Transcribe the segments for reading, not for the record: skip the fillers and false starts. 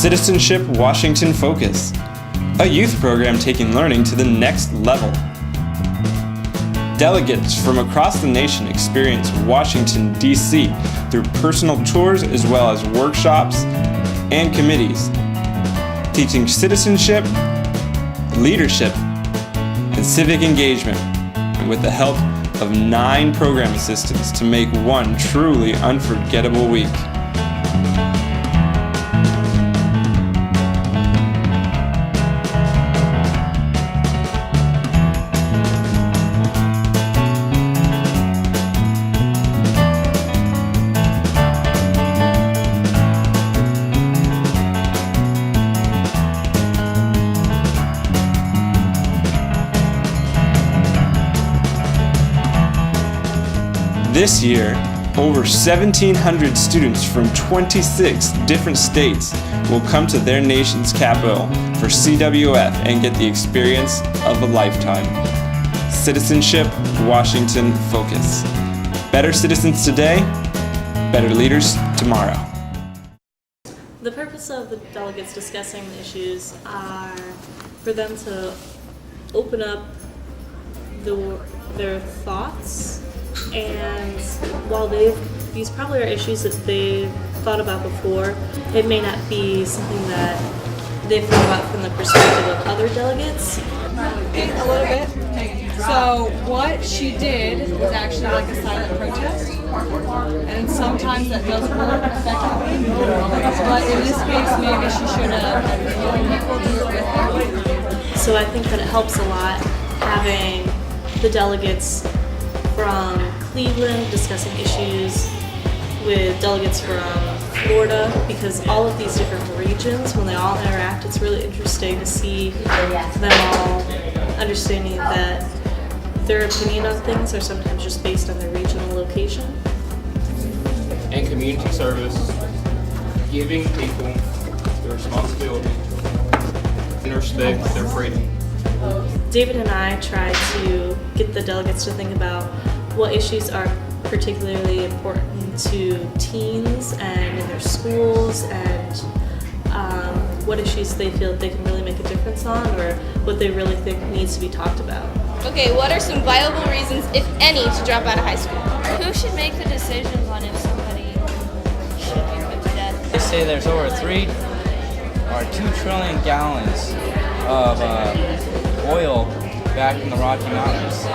Citizenship Washington Focus, a youth program taking learning to the next level. Delegates from across the nation experience Washington, D.C. through personal tours as well as workshops and committees, teaching citizenship, leadership, and civic engagement with the help of 9 program assistants to make one truly unforgettable week. This year, over 1,700 students from 26 different states will come to their nation's capital for CWF and get the experience of a lifetime. Citizenship Washington Focus. Better citizens today, better leaders tomorrow. The purpose of the delegates discussing the issues are for them to open up their thoughts. And while these probably are issues that they've thought about before, it may not be something that they've thought about from the perspective of other delegates. A little bit. So what she did was actually like a silent protest, and sometimes that does work effectively. But in this case, maybe she should have had more people do it with her. So I think that it helps a lot having the delegates from Cleveland discussing issues with delegates from Florida, because all of these different regions, when they all interact, it's really interesting to see them all understanding that their opinion on things are sometimes just based on their regional location. And community service, giving people the responsibility and respect their freedom. David and I try to get the delegates to think about what issues are particularly important to teens and in their schools, and what issues they feel they can really make a difference on, or what they really think needs to be talked about. Okay, what are some viable reasons, if any, to drop out of high school? Who should make the decisions on if somebody should be put to death? They say there's over 3 or 2 trillion gallons of oil back in the Rocky Mountains,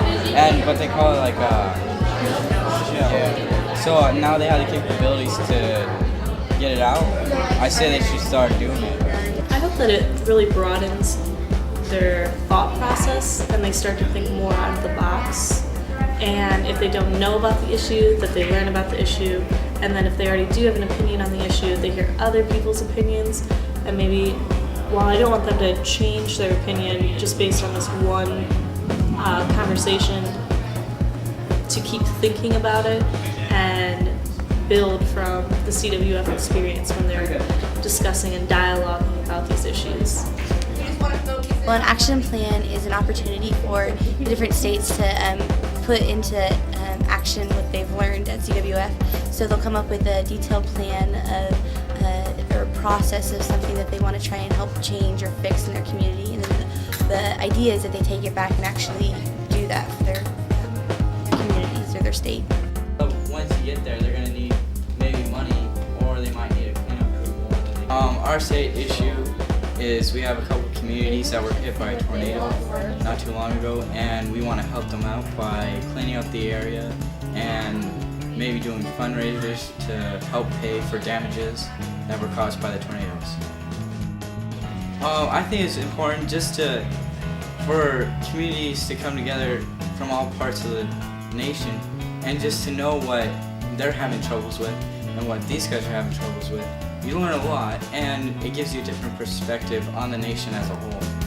but they call it like shale. So now they have the capabilities to get it out. I say they should start doing it. I hope that it really broadens their thought process and they start to think more out of the box. And if they don't know about the issue, that they learn about the issue. And then if they already do have an opinion on the issue, they hear other people's opinions. And maybe, while I don't want them to change their opinion just based on this one conversation, to keep thinking about it and build from the CWF experience when they're discussing and dialoguing about these issues. Well, an action plan is an opportunity for the different states to put into action what they've learned at CWF. So they'll come up with a detailed plan of or process of something that they want to try and help change or fix in their community. And then the idea is that they take it back and actually do that for their communities or their state. Once you get there, they're going to need maybe money, or they might need a cleanup crew more than they Our state issue is we have a couple communities that were hit by a tornado not too long ago, and we want to help them out by cleaning up the area and maybe doing fundraisers to help pay for damages that were caused by the tornadoes. I think it's important just for communities to come together from all parts of the nation and just to know what they're having troubles with and what these guys are having troubles with. You learn a lot, and it gives you a different perspective on the nation as a whole.